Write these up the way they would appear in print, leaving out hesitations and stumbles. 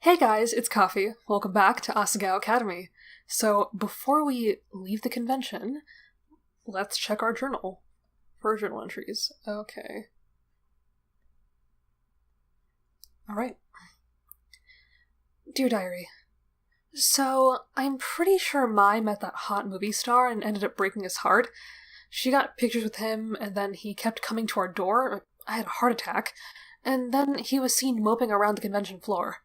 Hey guys, it's Coffee. Welcome back to Asagao Academy. So, before we leave the convention, let's check our journal for journal entries. Okay. Alright. Dear Diary. So, I'm pretty sure Mai met that hot movie star and ended up breaking his heart. She got pictures with him, and then he kept coming to our door. I had a heart attack. And then he was seen moping around the convention floor.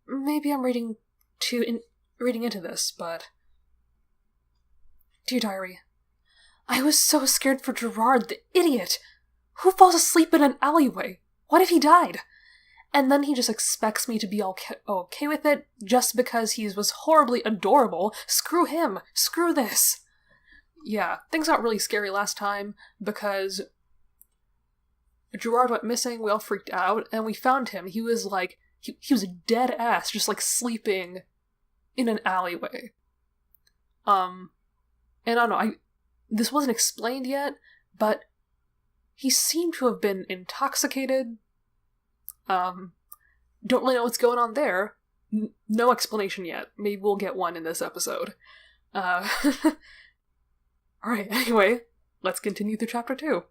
Maybe I'm reading into this, but... Dear Diary, I was so scared for Gerard, the idiot! Who falls asleep in an alleyway? What if he died? And then he just expects me to be okay with it, just because he was horribly adorable. Screw him! Screw this! Yeah, things got really scary last time, because Gerard went missing, we all freaked out, and we found him. He was like... He was a dead ass, just like sleeping in an alleyway. And I don't know, this wasn't explained yet, but he seemed to have been intoxicated. Don't really know what's going on there. No explanation yet. Maybe we'll get one in this episode. Alright, anyway, let's continue through chapter 2.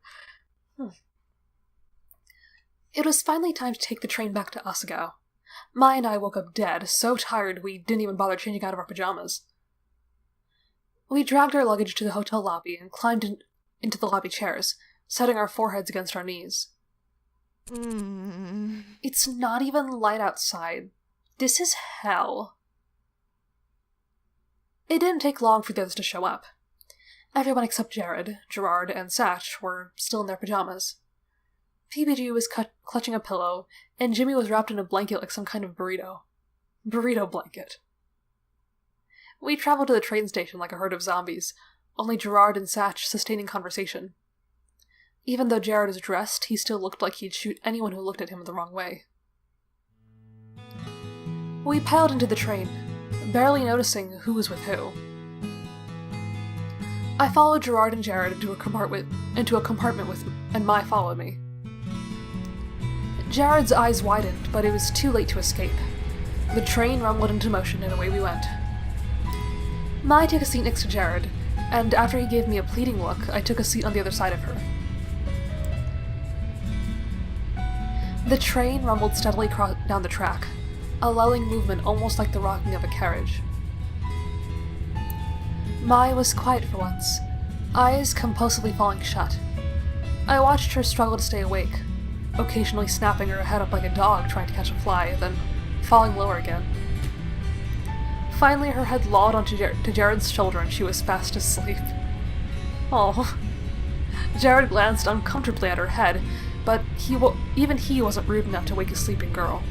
It was finally time to take the train back to Asagao. Mai and I woke up dead, so tired we didn't even bother changing out of our pajamas. We dragged our luggage to the hotel lobby and climbed into the lobby chairs, setting our foreheads against our knees. It's not even light outside. This is hell. It didn't take long for the others to show up. Everyone except Jared, Gerard, and Satch were still in their pajamas. PBG was clutching a pillow, and Jimmy was wrapped in a blanket like some kind of burrito. Burrito blanket. We traveled to the train station like a herd of zombies, only Gerard and Satch sustaining conversation. Even though Jared was dressed, he still looked like he'd shoot anyone who looked at him the wrong way. We piled into the train, barely noticing who was with who. I followed Gerard and Jared into a compartment with and Mai followed me. Jared's eyes widened, but it was too late to escape. The train rumbled into motion and away we went. Mai took a seat next to Jared, and after he gave me a pleading look, I took a seat on the other side of her. The train rumbled steadily down the track, a lulling movement almost like the rocking of a carriage. Mai was quiet for once, eyes compulsively falling shut. I watched her struggle to stay awake, occasionally snapping her head up like a dog trying to catch a fly, then falling lower again. Finally, her head lolled onto Jared's shoulder and she was fast asleep. Oh. Jared glanced uncomfortably at her head, but even he wasn't rude enough to wake a sleeping girl.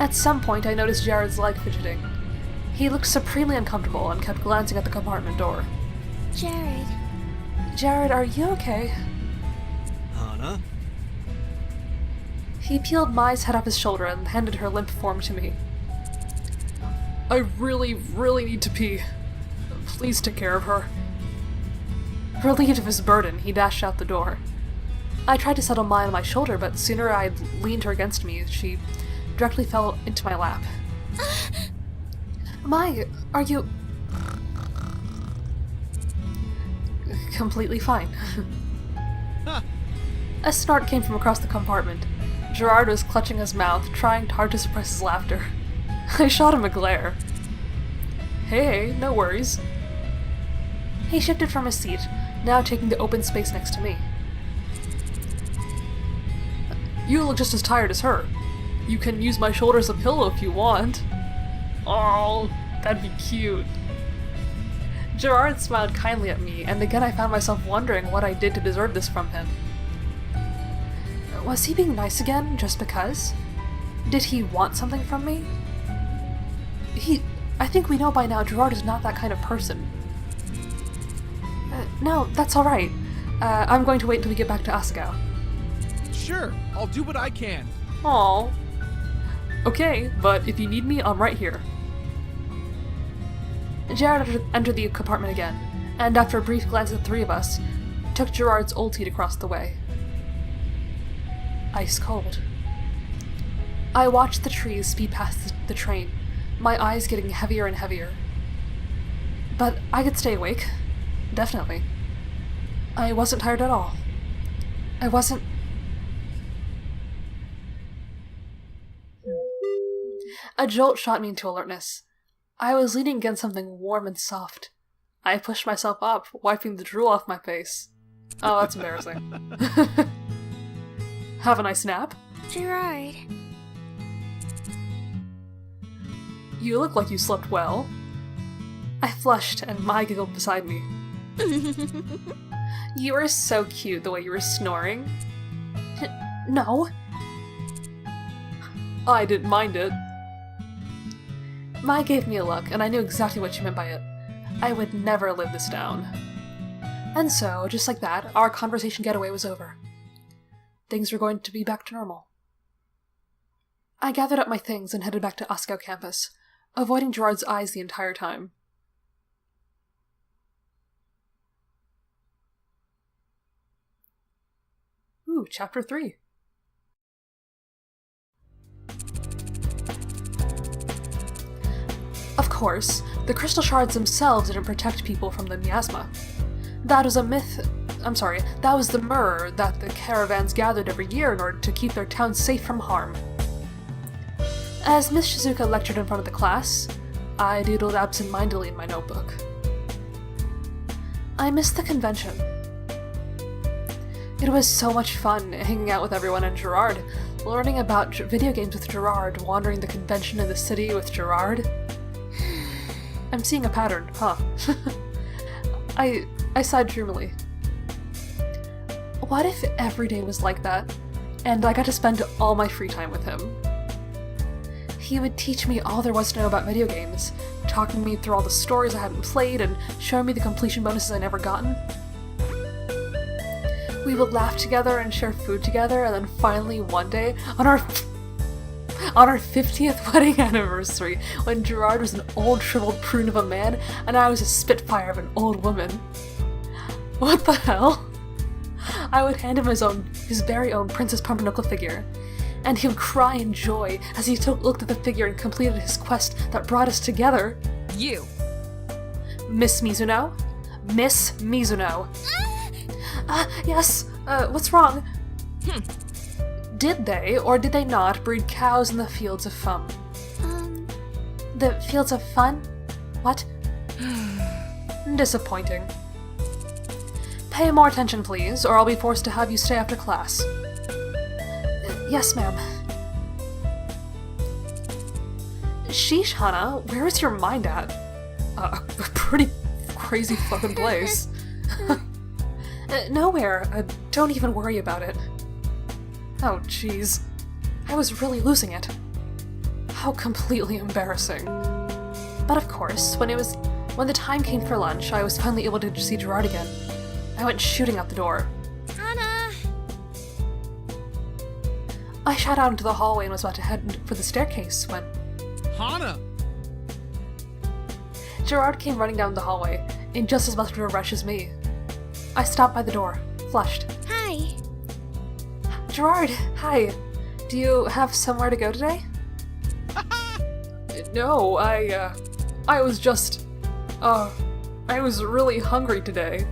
At some point, I noticed Jared's leg fidgeting. He looked supremely uncomfortable and kept glancing at the compartment door. Jared, are you okay? Hana? He peeled Mai's head off his shoulder and handed her limp form to me. I really, really need to pee. Please take care of her. Relieved of his burden, he dashed out the door. I tried to settle Mai on my shoulder, but sooner I leaned her against me, she directly fell into my lap. Mai, are you... Completely fine. A snort came from across the compartment. Gerard was clutching his mouth, trying hard to suppress his laughter. I shot him a glare. Hey, no worries. He shifted from his seat, now taking the open space next to me. You look just as tired as her. You can use my shoulder as a pillow if you want. Oh, that'd be cute. Gerard smiled kindly at me, and again I found myself wondering what I did to deserve this from him. Was he being nice again, just because? Did he want something from me? I think we know by now Gerard is not that kind of person. No, that's alright. I'm going to wait until we get back to Asagao. Sure, I'll do what I can. Aww. Okay, but if you need me, I'm right here. Jared entered the compartment again, and after a brief glance at the three of us, took Gerard's old seat across the way. ice cold. I watched the trees speed past the train, my eyes getting heavier and heavier. But I could stay awake. Definitely. I wasn't tired at all. I wasn't... A jolt shot me into alertness. I was leaning against something warm and soft. I pushed myself up, wiping the drool off my face. Oh, that's embarrassing. Have a nice nap? Gerard. You look like you slept well. I flushed, and Mai giggled beside me. You were so cute the way you were snoring. No. I didn't mind it. Mai gave me a look, and I knew exactly what she meant by it. I would never live this down. And so, just like that, our conversation getaway was over. Things were going to be back to normal. I gathered up my things and headed back to Asagao campus, avoiding Gerard's eyes the entire time. Ooh, Chapter 3. Of course, the crystal shards themselves didn't protect people from the miasma. That was a myth. That was the myrrh that the caravans gathered every year in order to keep their towns safe from harm. As Miss Shizuka lectured in front of the class, I doodled absent-mindedly in my notebook. I missed the convention. It was so much fun hanging out with everyone and Gerard, learning about video games with Gerard, wandering the convention in the city with Gerard. I'm seeing a pattern, huh? I sighed dreamily. What if every day was like that, and I got to spend all my free time with him? He would teach me all there was to know about video games, talking me through all the stories I hadn't played, and showing me the completion bonuses I'd never gotten. We would laugh together and share food together, and then finally one day, on our 50th wedding anniversary, when Gerard was an old shriveled prune of a man, and I was a spitfire of an old woman. What the hell? I would hand him his very own Princess Pumpernickel figure, and he would cry in joy as he looked at the figure and completed his quest that brought us together. You. Miss Mizuno? Miss Mizuno. Yes, what's wrong? Did they, or did they not, breed cows in the fields of fun? The fields of fun? What? Disappointing. Pay more attention, please, or I'll be forced to have you stay after class. Yes, ma'am. Sheesh, Hana, where is your mind at? A pretty crazy fucking place. Nowhere. Don't even worry about it. Oh, jeez. I was really losing it. How completely embarrassing. But of course, when the time came for lunch, I was finally able to see Gerard again. I went shooting out the door. Hana! I shot out into the hallway and was about to head for the staircase when... Hana! Gerard came running down the hallway, in just as much of a rush as me. I stopped by the door, flushed. Hi! Gerard, hi! Do you have somewhere to go today? No, I was just... I was really hungry today.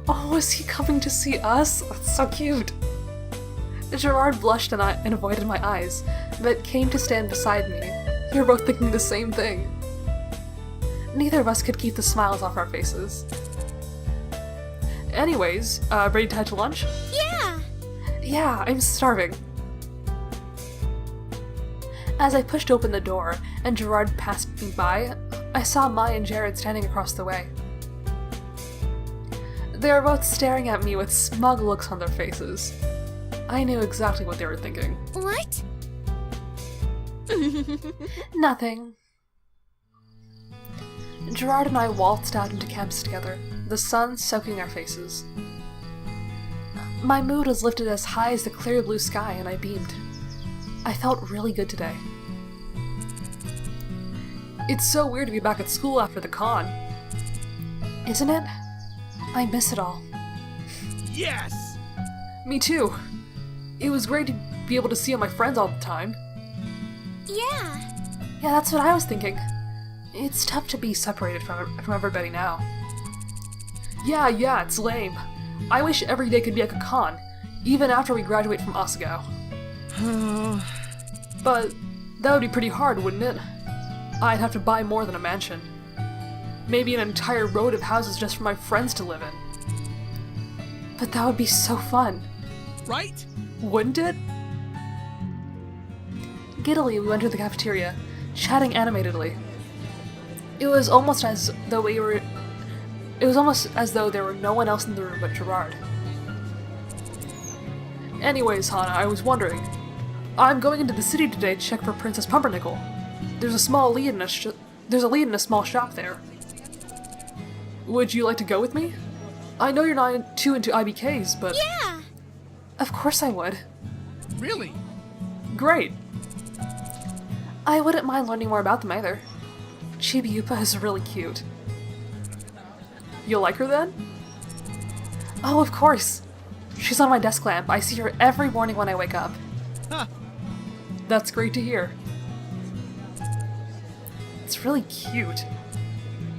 Oh, was he coming to see us? That's so cute! Gerard blushed and avoided my eyes, but came to stand beside me. We were both thinking the same thing. Neither of us could keep the smiles off our faces. Anyways, ready to head to lunch? Yeah! Yeah, I'm starving. As I pushed open the door and Gerard passed me by, I saw Mai and Jared standing across the way. They were both staring at me with smug looks on their faces. I knew exactly what they were thinking. What? Nothing. Gerard and I waltzed out into campus together, the sun soaking our faces. My mood was lifted as high as the clear blue sky, and I beamed. I felt really good today. It's so weird to be back at school after the con. Isn't it? I miss it all. Yes! Me too. It was great to be able to see all my friends all the time. Yeah. Yeah, that's what I was thinking. It's tough to be separated from everybody now. Yeah, it's lame. I wish every day could be like a con, even after we graduate from Asagao. But that would be pretty hard, wouldn't it? I'd have to buy more than a mansion. Maybe an entire road of houses just for my friends to live in. But that would be so fun. Right? Wouldn't it? Giddily, we went to the cafeteria, chatting animatedly. It was almost as though there were no one else in the room but Gerard. Anyways, Hana, I was wondering. I'm going into the city today to check for Princess Pumpernickel. There's a lead in a small shop there. Would you like to go with me? I know you're not too into IBKs, but... Yeah! Of course I would. Really? Great. I wouldn't mind learning more about them either. Chibi Yupa is really cute. You'll like her then? Oh, of course. She's on my desk lamp. I see her every morning when I wake up. Huh. That's great to hear. It's really cute.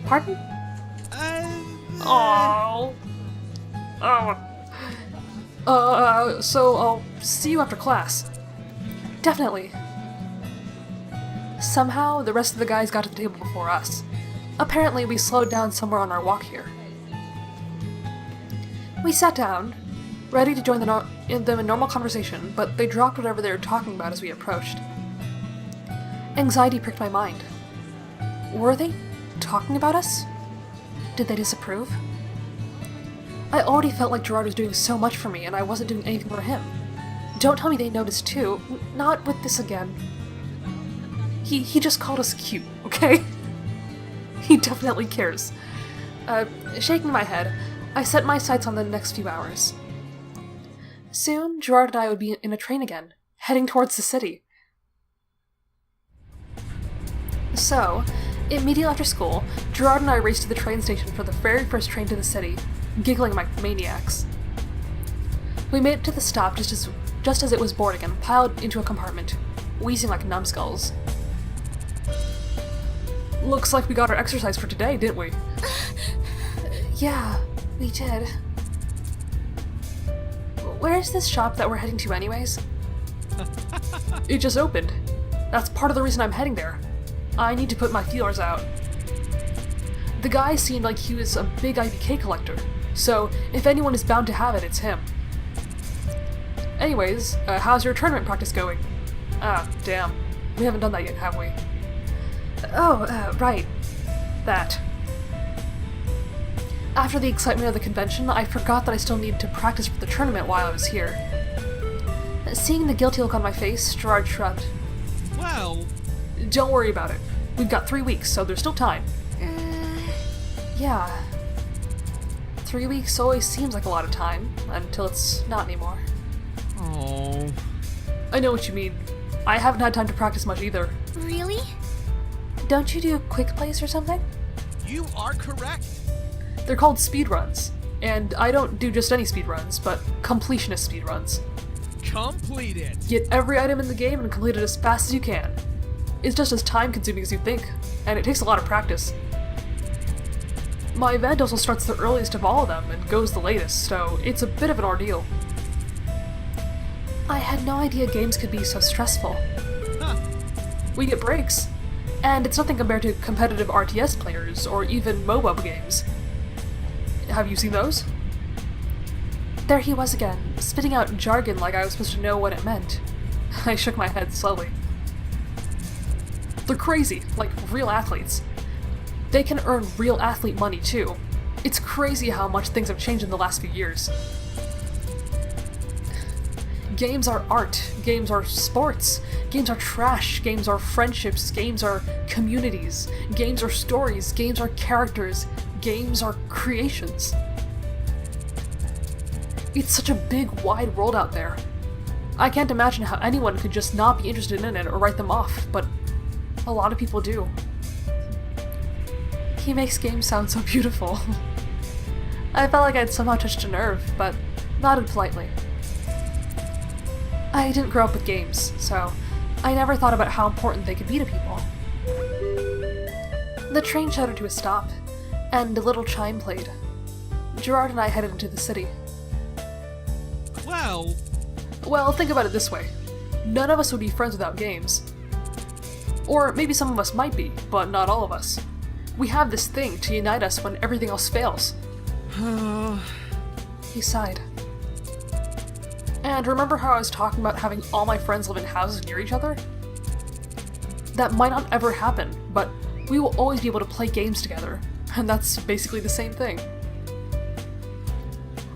Pardon? Oh. So I'll see you after class. Definitely. Somehow, the rest of the guys got to the table before us. Apparently, we slowed down somewhere on our walk here. We sat down, ready to join them in normal conversation, but they dropped whatever they were talking about as we approached. Anxiety pricked my mind. Were they talking about us? Did they disapprove? I already felt like Gerard was doing so much for me, and I wasn't doing anything for him. Don't tell me they noticed too. Not with this again. He just called us cute, okay? He definitely cares. Shaking my head, I set my sights on the next few hours. Soon, Gerard and I would be in a train again, heading towards the city. So, immediately after school, Gerard and I raced to the train station for the very first train to the city, giggling like maniacs. We made it to the stop just as it was boarding and piled into a compartment, wheezing like numbskulls. Looks like we got our exercise for today, didn't we? Yeah, we did. Where's this shop that we're heading to anyways? It just opened. That's part of the reason I'm heading there. I need to put my feelers out. The guy seemed like he was a big IBK collector, so if anyone is bound to have it, it's him. Anyways, how's your tournament practice going? Ah, damn. We haven't done that yet, have we? Oh, right. That. After the excitement of the convention, I forgot that I still needed to practice for the tournament while I was here. Seeing the guilty look on my face, Gerard shrugged. Well... Don't worry about it. We've got 3 weeks, so there's still time. Yeah. 3 weeks always seems like a lot of time, until it's not anymore. Oh. I know what you mean. I haven't had time to practice much either. Really? Don't you do quick plays or something? You are correct. They're called speedruns, and I don't do just any speedruns, but completionist speedruns. Complete it. Get every item in the game and complete it as fast as you can. It's just as time-consuming as you think, and it takes a lot of practice. My event also starts the earliest of all of them and goes the latest, so it's a bit of an ordeal. I had no idea games could be so stressful. Huh. We get breaks, and it's nothing compared to competitive RTS players or even MOBA games. Have you seen those? There he was again, spitting out jargon like I was supposed to know what it meant. I shook my head slowly. They're crazy, like real athletes. They can earn real athlete money too. It's crazy how much things have changed in the last few years. Games are art, games are sports, games are trash, games are friendships, games are communities, games are stories, games are characters, games are creations. It's such a big, wide world out there. I can't imagine how anyone could just not be interested in it or write them off, but a lot of people do. He makes games sound so beautiful. I felt like I'd somehow touched a nerve, but nodded politely. I didn't grow up with games, so I never thought about how important they could be to people. The train shuddered to a stop, and a little chime played. Gerard and I headed into the city. Well, think about it this way. None of us would be friends without games. Or maybe some of us might be, but not all of us. We have this thing to unite us when everything else fails. He sighed. And remember how I was talking about having all my friends live in houses near each other? That might not ever happen, but we will always be able to play games together, and that's basically the same thing.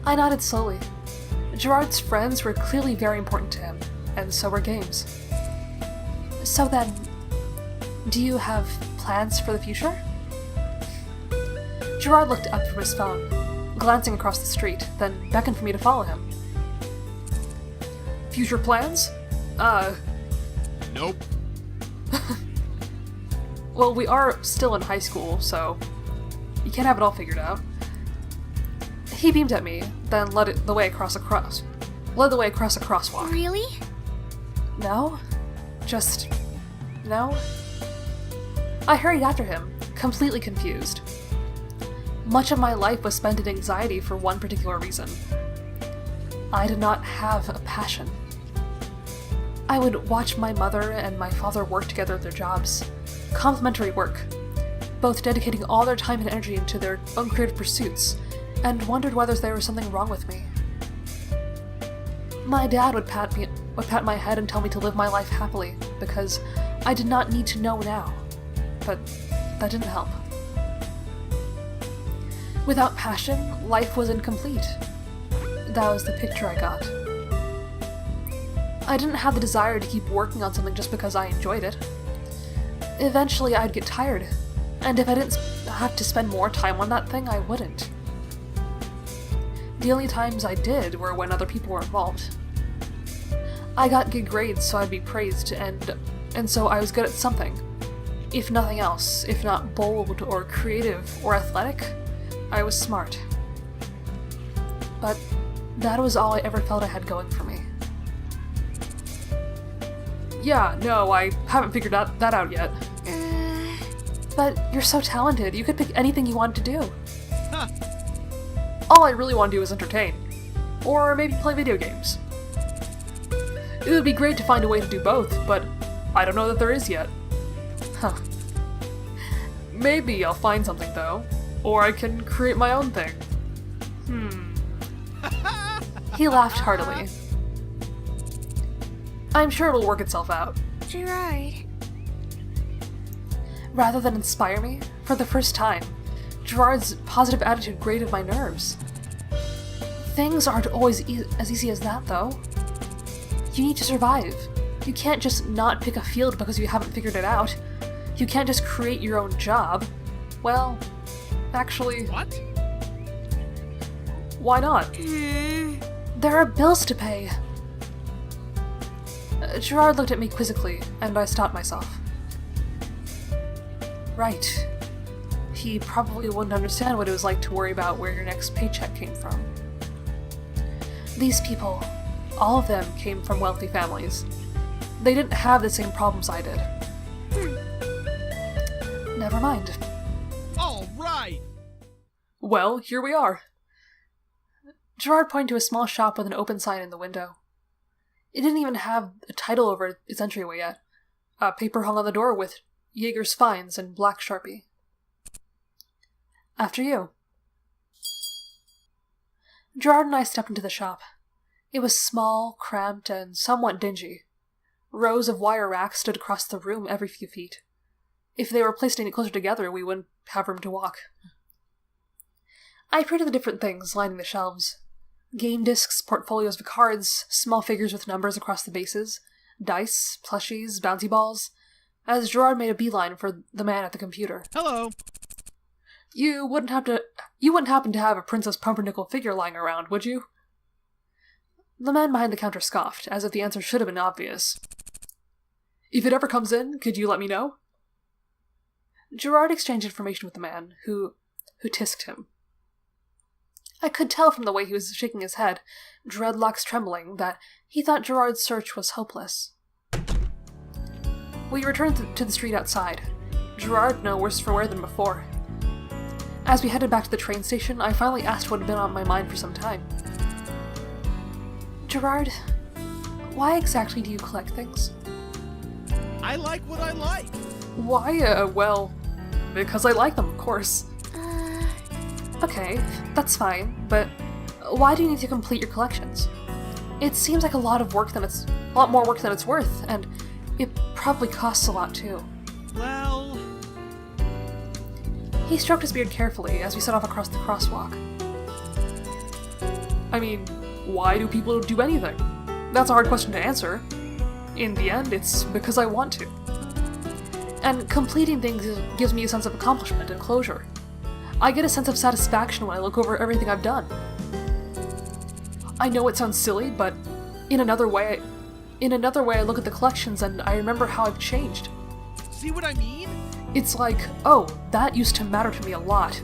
I nodded slowly. Gerard's friends were clearly very important to him, and so were games. So then, do you have plans for the future? Gerard looked up from his phone, glancing across the street, then beckoned for me to follow him. Future plans? Nope. Well, we are still in high school, so you can't have it all figured out. He beamed at me, then led the way across a crosswalk. Really? No? Just... no? I hurried after him, completely confused. Much of my life was spent in anxiety for one particular reason. I did not have a passion. I would watch my mother and my father work together at their jobs. Complementary work, both dedicating all their time and energy into their own creative pursuits, and wondered whether there was something wrong with me. My dad would pat my head and tell me to live my life happily, because I did not need to know now. But that didn't help. Without passion, life was incomplete. That was the picture I got. I didn't have the desire to keep working on something just because I enjoyed it. Eventually I'd get tired, and if I didn't have to spend more time on that thing, I wouldn't. The only times I did were when other people were involved. I got good grades, so I'd be praised, and so I was good at something. If nothing else, if not bold or creative or athletic, I was smart. But that was all I ever felt I had going for me. Yeah, no, I haven't figured that out yet. But you're so talented, you could pick anything you wanted to do. Huh. All I really want to do is entertain. Or maybe play video games. It would be great to find a way to do both, but I don't know that there is yet. Huh. Maybe I'll find something though. Or I can create my own thing. He laughed heartily. I'm sure it'll work itself out. Gerard. Rather than inspire me, for the first time, Gerard's positive attitude grated my nerves. Things aren't always as easy as that, though. You need to survive. You can't just not pick a field because you haven't figured it out. You can't just create your own job. Well, actually... What? Why not? There are bills to pay. Gerard looked at me quizzically, and I stopped myself. Right. He probably wouldn't understand what it was like to worry about where your next paycheck came from. These people, all of them came from wealthy families. They didn't have the same problems I did. Never mind. All right. Well, here we are. Gerard pointed to a small shop with an open sign in the window. It didn't even have a title over its entryway yet. A paper hung on the door with Jaeger's Finds in black Sharpie. After you. Gerard and I stepped into the shop. It was small, cramped, and somewhat dingy. Rows of wire racks stood across the room every few feet. If they were placed any closer together, we wouldn't have room to walk. I peered at the different things lining the shelves. Game discs, portfolios of cards, small figures with numbers across the bases, dice, plushies, bouncy balls, as Gerard made a beeline for the man at the computer. Hello. You wouldn't happen to have a Princess Pumpernickel figure lying around, would you? The man behind the counter scoffed, as if the answer should have been obvious. If it ever comes in, could you let me know? Gerard exchanged information with the man, who tisked him. I could tell from the way he was shaking his head, dreadlocks trembling, that he thought Gerard's search was hopeless. We returned to the street outside, Gerard no worse for wear than before. As we headed back to the train station, I finally asked what had been on my mind for some time. Gerard, why exactly do you collect things? I like what I like. Why? Well, because I like them, of course. Okay, that's fine, but why do you need to complete your collections? It seems like a lot more work than it's worth, and it probably costs a lot too. Well... He stroked his beard carefully as we set off across the crosswalk. I mean, why do people do anything? That's a hard question to answer. In the end, it's because I want to. And completing things gives me a sense of accomplishment and closure. I get a sense of satisfaction when I look over everything I've done. I know it sounds silly, but in another way I look at the collections and I remember how I've changed. See what I mean? It's like, oh, that used to matter to me a lot.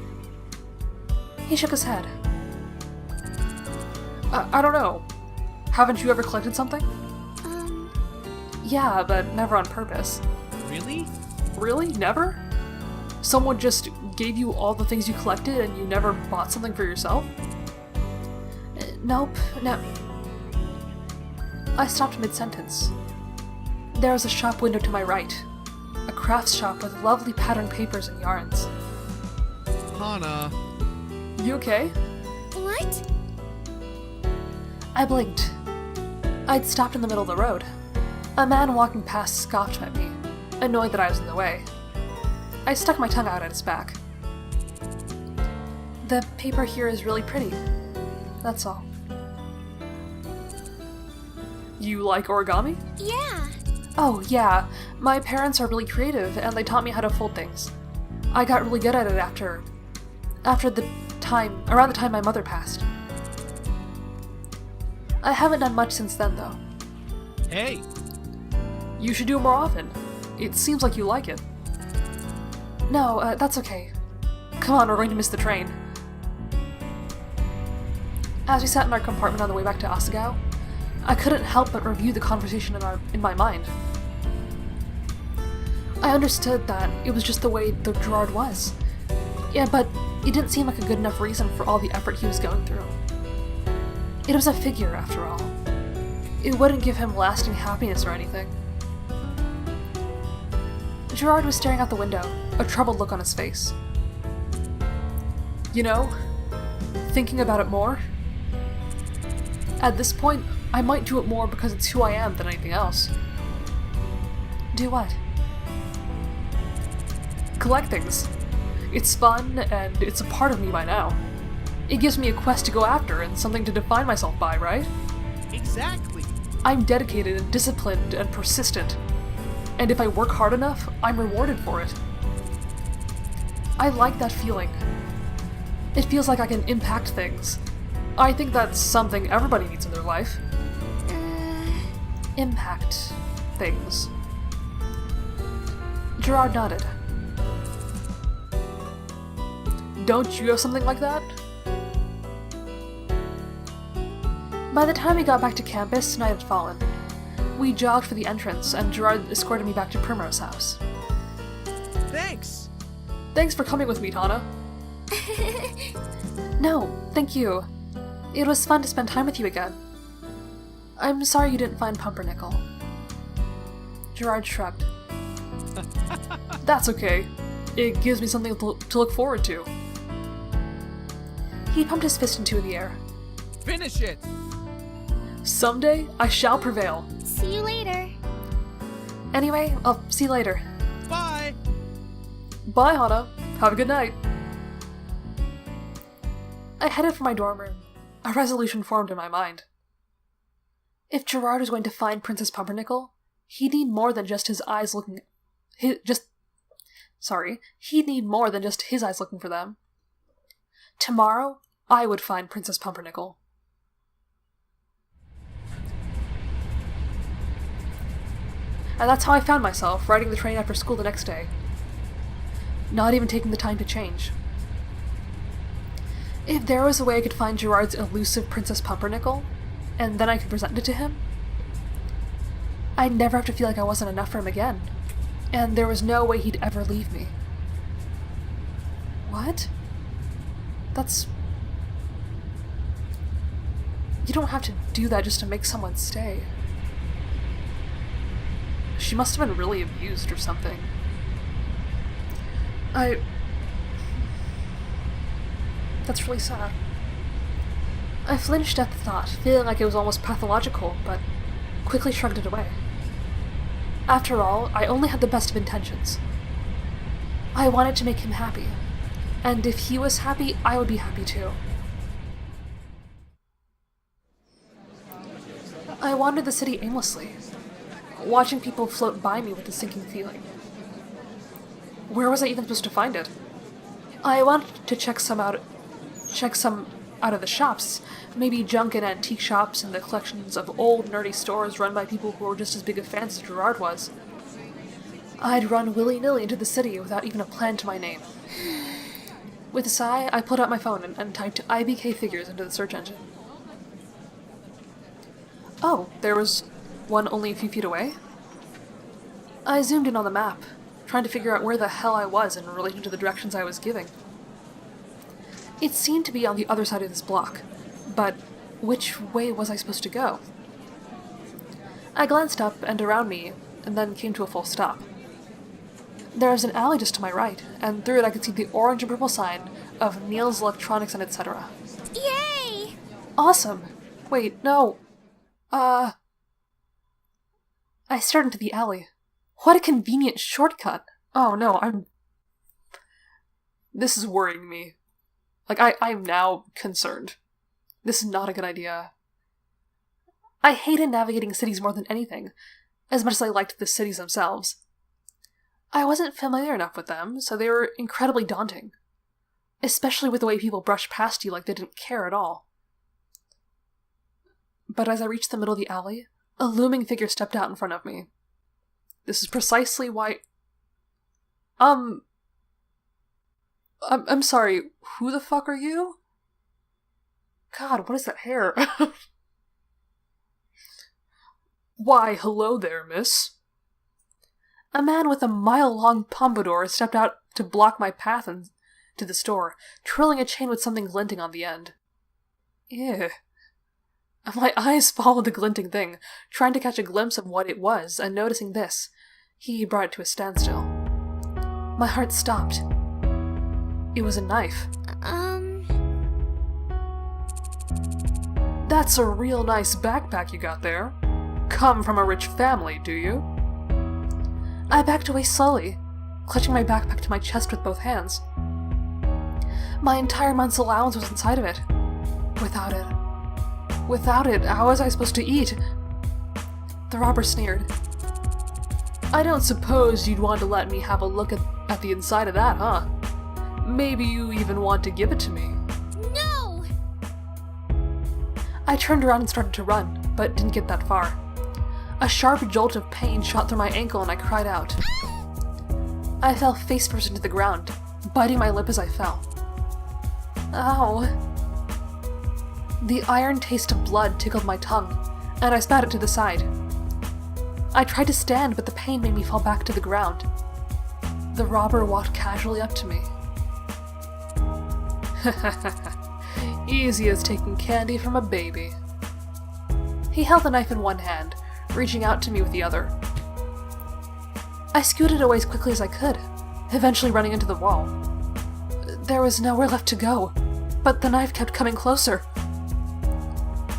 He shook his head. I don't know. Haven't you ever collected something? Yeah, but never on purpose. Really? Really? Never? Someone just gave you all the things you collected and you never bought something for yourself? Nope, no. I stopped mid-sentence. There was a shop window to my right. A crafts shop with lovely patterned papers and yarns. Hana. You okay? What? I blinked. I'd stopped in the middle of the road. A man walking past scoffed at me, annoyed that I was in the way. I stuck my tongue out at his back. The paper here is really pretty. That's all. You like origami? Yeah. Oh, yeah. My parents are really creative, and they taught me how to fold things. I got really good at it around the time my mother passed. I haven't done much since then, though. Hey! You should do it more often. It seems like you like it. No, that's okay. Come on, we're going to miss the train. As we sat in our compartment on the way back to Asagao, I couldn't help but review the conversation in my mind. I understood that it was just the way that Gerard was. Yeah, but it didn't seem like a good enough reason for all the effort he was going through. It was a figure, after all. It wouldn't give him lasting happiness or anything. Gerard was staring out the window, a troubled look on his face. You know, thinking about it more, at this point, I might do it more because it's who I am than anything else. Do what? Collect things. It's fun, and it's a part of me by now. It gives me a quest to go after and something to define myself by, right? Exactly! I'm dedicated and disciplined and persistent. And if I work hard enough, I'm rewarded for it. I like that feeling. It feels like I can impact things. I think that's something everybody needs in their life. Impact things. Gerard nodded. Don't you have something like that? By the time we got back to campus, night had fallen. We jogged for the entrance, and Gerard escorted me back to Primrose's house. Thanks! Thanks for coming with me, Tana. No, thank you. It was fun to spend time with you again. I'm sorry you didn't find Pumpernickel. Gerard shrugged. That's okay. It gives me something to look forward to. He pumped his fist into the air. Finish it! Someday, I shall prevail. See you later. Anyway, I'll see you later. Bye! Bye, Hana. Have a good night. I headed for my dorm room. A resolution formed in my mind. If Gerard was going to find Princess Pumpernickel, he'd need more than just his eyes looking... he'd need more than just his eyes looking for them. Tomorrow, I would find Princess Pumpernickel. And that's how I found myself, riding the train after school the next day. Not even taking the time to change. If there was a way I could find Gerard's elusive Princess Pumpernickel, and then I could present it to him, I'd never have to feel like I wasn't enough for him again, and there was no way he'd ever leave me. What? That's... You don't have to do that just to make someone stay. She must have been really abused or something. That's really sad. I flinched at the thought, feeling like it was almost pathological, but quickly shrugged it away. After all, I only had the best of intentions. I wanted to make him happy, and if he was happy, I would be happy too. I wandered the city aimlessly, watching people float by me with a sinking feeling. Where was I even supposed to find it? I wanted to check some out of the shops, maybe junk and antique shops and the collections of old nerdy stores run by people who were just as big of fans as Gerard was. I'd run willy-nilly into the city without even a plan to my name. With a sigh, I pulled out my phone and typed IBK figures into the search engine. Oh, there was one only a few feet away? I zoomed in on the map, trying to figure out where the hell I was in relation to the directions I was giving. It seemed to be on the other side of this block, but which way was I supposed to go? I glanced up and around me, and then came to a full stop. There was an alley just to my right, and through it I could see the orange and purple sign of Neil's Electronics and etc. Yay! Awesome! Wait, no. I stared into the alley. What a convenient shortcut! Oh no, This is worrying me. I'm now concerned. This is not a good idea. I hated navigating cities more than anything, as much as I liked the cities themselves. I wasn't familiar enough with them, so they were incredibly daunting. Especially with the way people brushed past you like they didn't care at all. But as I reached the middle of the alley, a looming figure stepped out in front of me. This is precisely why... I'm sorry, who the fuck are you? God, what is that hair? Why, hello there, miss. A man with a mile-long pompadour stepped out to block my path to the store, twirling a chain with something glinting on the end. Ew. My eyes followed the glinting thing, trying to catch a glimpse of what it was, and noticing this, he brought it to a standstill. My heart stopped. It was a knife. That's a real nice backpack you got there. Come from a rich family, do you? I backed away slowly, clutching my backpack to my chest with both hands. My entire month's allowance was inside of it. Without it, how was I supposed to eat? The robber sneered. I don't suppose you'd want to let me have a look at the inside of that, huh? Maybe you even want to give it to me. No! I turned around and started to run, but didn't get that far. A sharp jolt of pain shot through my ankle and I cried out. I fell face first into the ground, biting my lip as I fell. Ow. The iron taste of blood tickled my tongue, and I spat it to the side. I tried to stand, but the pain made me fall back to the ground. The robber walked casually up to me. Easy as taking candy from a baby. He held the knife in one hand, reaching out to me with the other. I scooted away as quickly as I could, eventually running into the wall. There was nowhere left to go, but the knife kept coming closer.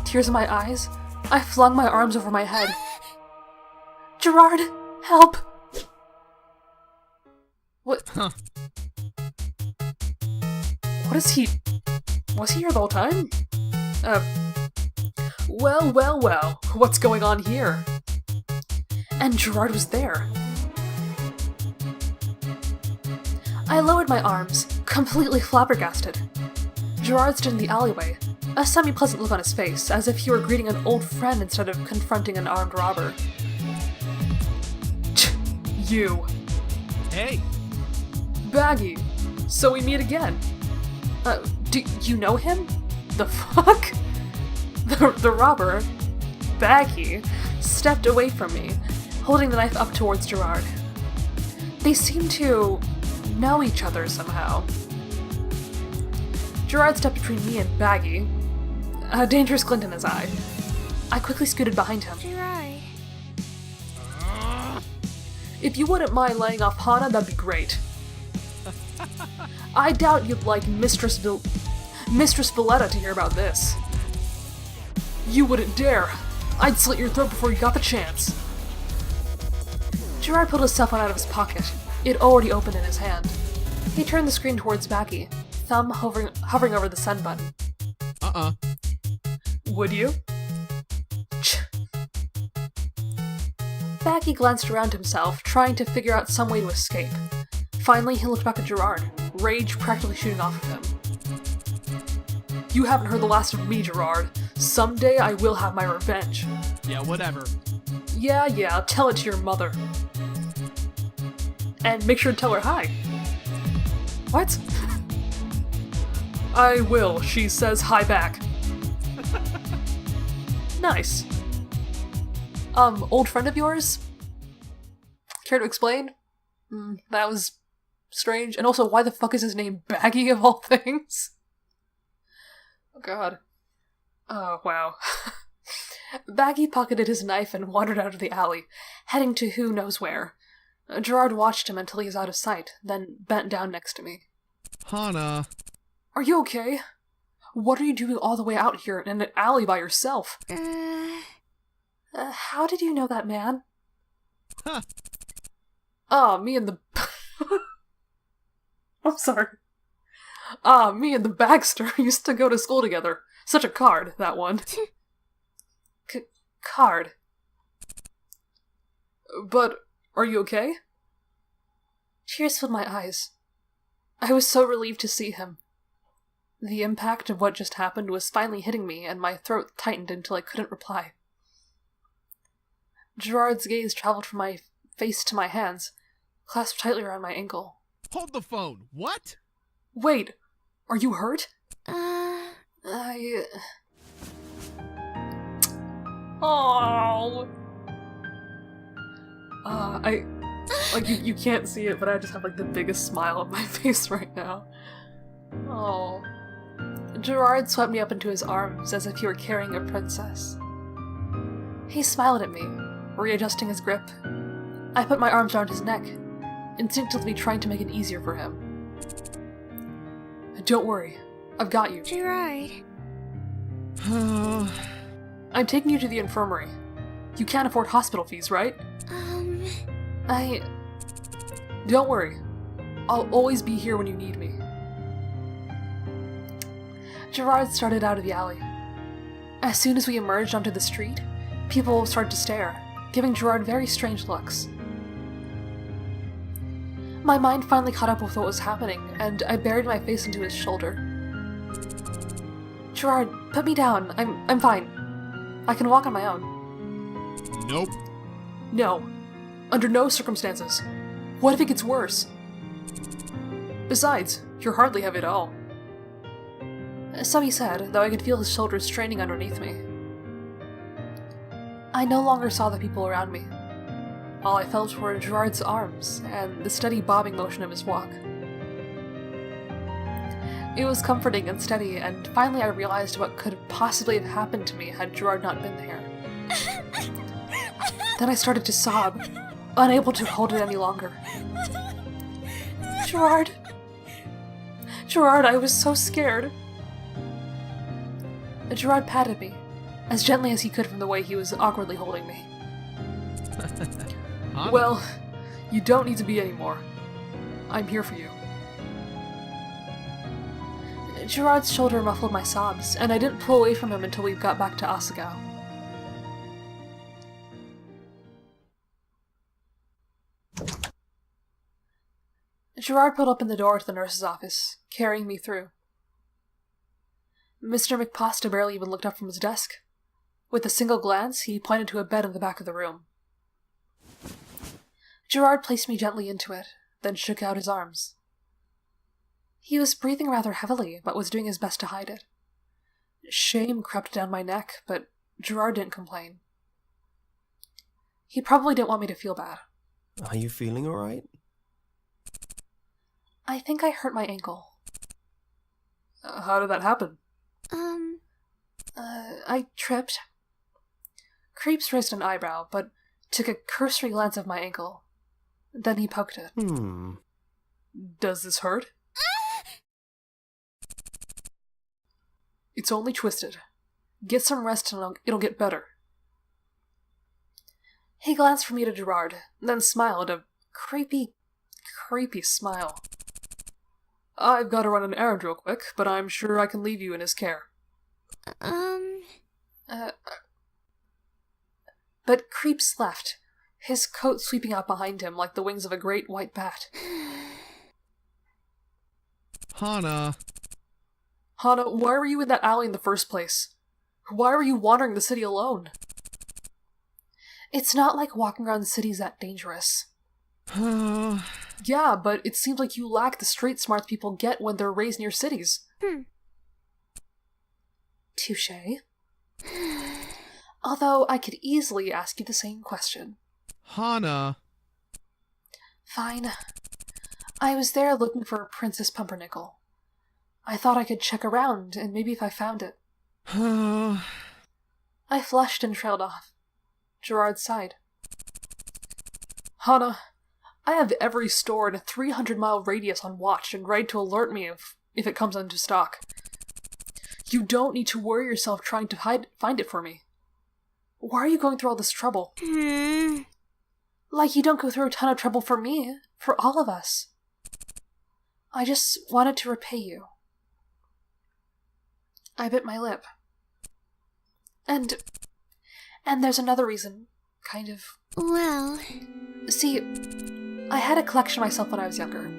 Tears in my eyes, I flung my arms over my head. Gerard, help! What? Huh. What is he? Was he here the whole time? Well, what's going on here? And Gerard was there. I lowered my arms, completely flabbergasted. Gerard stood in the alleyway, a semi-pleasant look on his face, as if he were greeting an old friend instead of confronting an armed robber. You. Hey. Baggy. So we meet again. Do you know him? The fuck? The robber, Baggy, stepped away from me, holding the knife up towards Gerard. They seem to know each other somehow. Gerard stepped between me and Baggy, a dangerous glint in his eye. I quickly scooted behind him. Gerard. If you wouldn't mind laying off Hana, that'd be great. I doubt you'd like Mistress Valletta to hear about this. You wouldn't dare. I'd slit your throat before you got the chance. Gerard pulled his cell phone out of his pocket. It already opened in his hand. He turned the screen towards Baggy, thumb hovering over the send button. Would you? Baggy glanced around himself, trying to figure out some way to escape. Finally, he looked back at Gerard, rage practically shooting off of him. You haven't heard the last of me, Gerard. Someday I will have my revenge. Yeah, whatever. Yeah, tell it to your mother. And make sure to tell her hi. What? I will, she says hi back. Nice. Old friend of yours? Care to explain? That was strange. And also, why the fuck is his name Baggy of all things? Oh god. Oh, wow. Baggy pocketed his knife and wandered out of the alley, heading to who knows where. Gerard watched him until he was out of sight, then bent down next to me. Hana. Are you okay? What are you doing all the way out here in an alley by yourself? How did you know that man? Huh. Me and the... I'm sorry. Me and the Bagster used to go to school together. Such a card, that one. Card. But, are you okay? Tears filled my eyes. I was so relieved to see him. The impact of what just happened was finally hitting me, and my throat tightened until I couldn't reply. Gerard's gaze traveled from my face to my hands, clasped tightly around my ankle. Hold the phone. What? Wait, are you hurt? Oh. You can't see it, but I just have, like, the biggest smile on my face right now. Oh. Gerard swept me up into his arms as if he were carrying a princess. He smiled at me, readjusting his grip. I put my arms around his neck, instinctively trying to make it easier for him. Don't worry, I've got you. Gerard. I'm taking you to the infirmary. You can't afford hospital fees, right? Don't worry. I'll always be here when you need me. Gerard started out of the alley. As soon as we emerged onto the street, people started to stare, giving Gerard very strange looks. My mind finally caught up with what was happening, and I buried my face into his shoulder. Gerard, put me down. I'm fine. I can walk on my own. Nope. No. Under no circumstances. What if it gets worse? Besides, you're hardly heavy at all. So he said, though I could feel his shoulders straining underneath me. I no longer saw the people around me. All I felt were Gerard's arms and the steady bobbing motion of his walk. It was comforting and steady, and finally I realized what could possibly have happened to me had Gerard not been there. Then I started to sob, unable to hold it any longer. Gerard! Gerard, I was so scared. Gerard patted me, as gently as he could from the way he was awkwardly holding me. Huh? Well, you don't need to be anymore. I'm here for you. Gerard's shoulder muffled my sobs, and I didn't pull away from him until we got back to Asagao. Gerard pulled up in the door to the nurse's office, carrying me through. Mr. McPasta barely even looked up from his desk. With a single glance, he pointed to a bed in the back of the room. Gerard placed me gently into it, then shook out his arms. He was breathing rather heavily, but was doing his best to hide it. Shame crept down my neck, but Gerard didn't complain. He probably didn't want me to feel bad. Are you feeling alright? I think I hurt my ankle. How did that happen? I tripped. Creeps raised an eyebrow, but took a cursory glance of my ankle. Then he poked it. Does this hurt? It's only twisted. Get some rest and it'll get better. He glanced from me to Gerard, then smiled, a creepy smile. I've got to run an errand real quick, but I'm sure I can leave you in his care. But Creeps left, his coat sweeping out behind him like the wings of a great white bat. Hana, why were you in that alley in the first place? Why were you wandering the city alone? It's not like walking around the city is that dangerous. Yeah, but it seems like you lack the street smarts people get when they're raised near cities. Touché. Although I could easily ask you the same question. Hana. Fine. I was there looking for Princess Pumpernickel. I thought I could check around, and maybe if I found it. I flushed and trailed off. Gerard sighed. Hana, I have every store in a 300-mile radius on watch and ready to alert me if it comes into stock. You don't need to worry yourself trying to find it for me. Why are you going through all this trouble? Like you don't go through a ton of trouble for me, for all of us. I just wanted to repay you. I bit my lip. And there's another reason, kind of. Well... See, I had a collection myself when I was younger.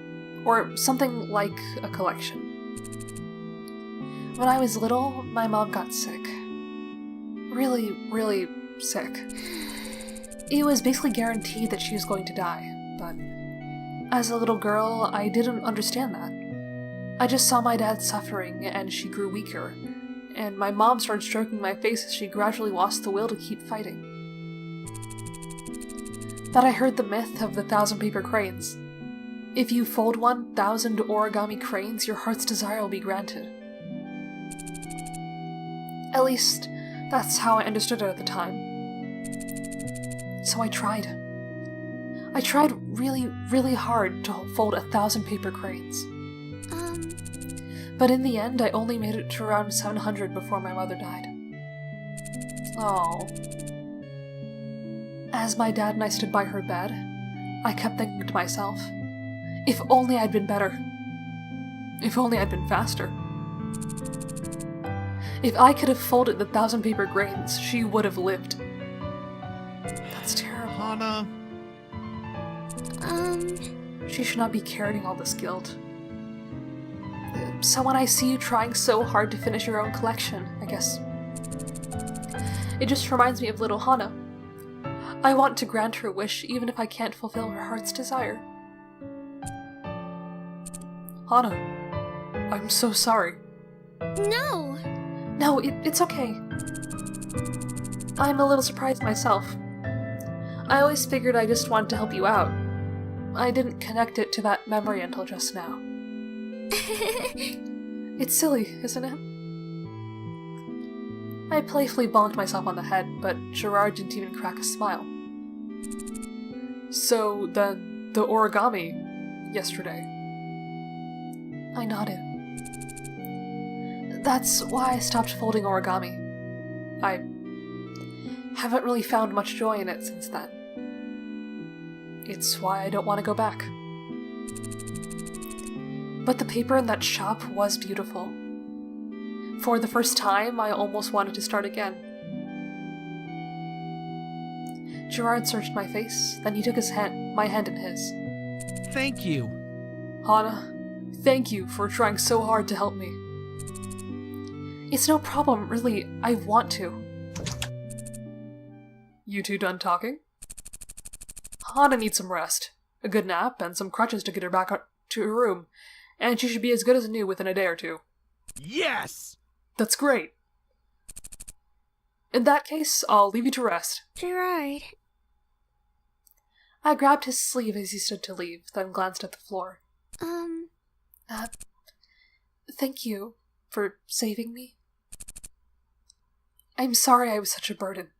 Or something like a collection. When I was little, my mom got sick. Really, really sick. It was basically guaranteed that she was going to die, but as a little girl, I didn't understand that. I just saw my dad suffering, and she grew weaker, and my mom started stroking my face as she gradually lost the will to keep fighting. That I heard the myth of the 1,000 paper cranes. If you fold 1,000 origami cranes, your heart's desire will be granted. At least, that's how I understood it at the time. So I tried. I tried really, really hard to fold 1,000 paper cranes. But in the end, I only made it to around 700 before my mother died. Oh. As my dad and I stood by her bed, I kept thinking to myself, if only I'd been better. If only I'd been faster. If I could have folded the 1,000 paper cranes, she would have lived. That's terrible. Hana. She should not be carrying all this guilt. So when I see you trying so hard to finish your own collection, I guess, it just reminds me of little Hana. I want to grant her wish even if I can't fulfill her heart's desire. Hana, I'm so sorry. No! No, it's okay. I'm a little surprised myself. I always figured I just wanted to help you out. I didn't connect it to that memory until just now. It's silly, isn't it? I playfully bonked myself on the head, but Gerard didn't even crack a smile. So, then, the origami yesterday. I nodded. That's why I stopped folding origami. I haven't really found much joy in it since then. It's why I don't want to go back. But the paper in that shop was beautiful. For the first time, I almost wanted to start again. Gerard searched my face, then he took my hand in his. Thank you. Hana, thank you for trying so hard to help me. It's no problem, really. I want to. You two done talking? Hana needs some rest, a good nap, and some crutches to get her back to her room. and she should be as good as new within a day or two. Yes! That's great. In that case, I'll leave you to rest. Gerard. I grabbed his sleeve as he stood to leave, then glanced at the floor. Thank you for saving me. I'm sorry I was such a burden.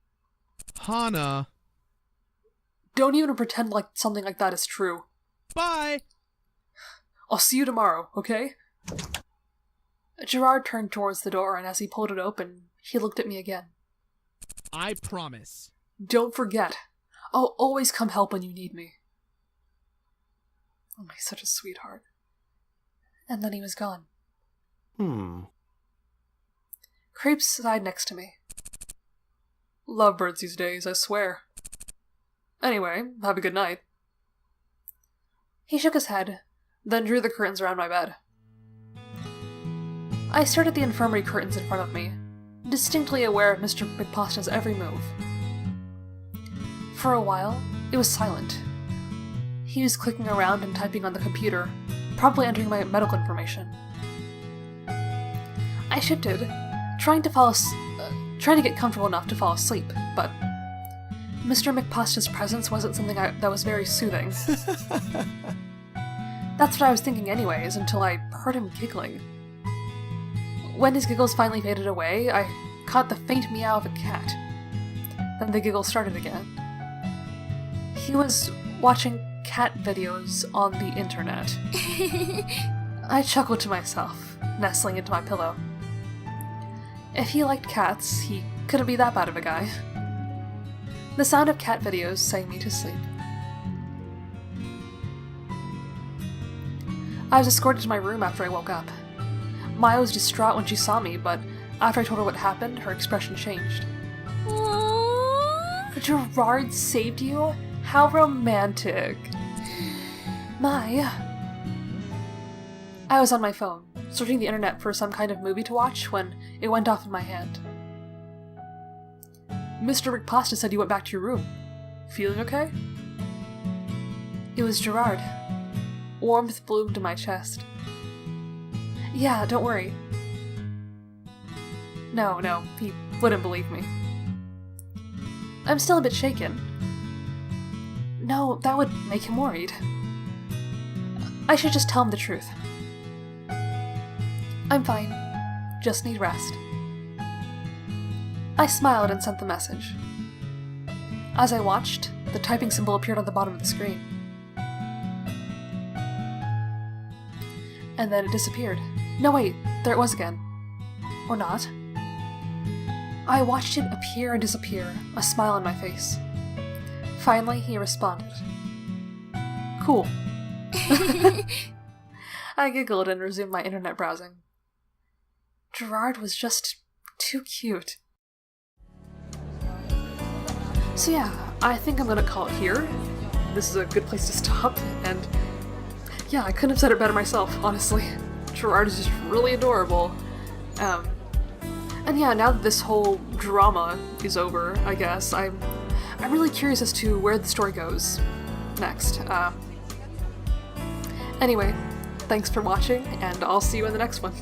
Hana. Don't even pretend like something like that is true. Bye! I'll see you tomorrow, okay? Gerard turned towards the door, and as he pulled it open, he looked at me again. I promise. Don't forget, I'll always come help when you need me. Oh, he's such a sweetheart. And then he was gone. Crepes sat next to me. Lovebirds these days, I swear. Anyway, have a good night. He shook his head, then drew the curtains around my bed. I stared at the infirmary curtains in front of me, distinctly aware of Mr. McPasta's every move. For a while, it was silent. He was clicking around and typing on the computer, probably entering my medical information. I shifted, trying to get comfortable enough to fall asleep, but Mr. McPasta's presence wasn't something that was very soothing. That's what I was thinking anyways, until I heard him giggling. When his giggles finally faded away, I caught the faint meow of a cat. Then the giggle started again. He was watching cat videos on the internet. I chuckled to myself, nestling into my pillow. If he liked cats, he couldn't be that bad of a guy. The sound of cat videos sang me to sleep. I was escorted to my room after I woke up. Maya was distraught when she saw me, but after I told her what happened, her expression changed. Aww. Gerard saved you? How romantic. Maya. I was on my phone, searching the internet for some kind of movie to watch when it went off in my hand. Mr. McPasta said you went back to your room. Feeling okay? It was Gerard. Warmth bloomed in my chest. Yeah, don't worry. No, he wouldn't believe me. I'm still a bit shaken. No, that would make him worried. I should just tell him the truth. I'm fine. Just need rest. I smiled and sent the message. As I watched, the typing symbol appeared on the bottom of the screen. And then it disappeared. No, wait, there it was again. Or not. I watched it appear and disappear, a smile on my face. Finally, he responded. Cool. I giggled and resumed my internet browsing. Gerard was just too cute. So yeah, I think I'm gonna call it here. This is a good place to stop, and yeah, I couldn't have said it better myself, honestly. Gerard is just really adorable. And yeah, now that this whole drama is over, I guess, I'm really curious as to where the story goes next. Anyway, thanks for watching, and I'll see you in the next one.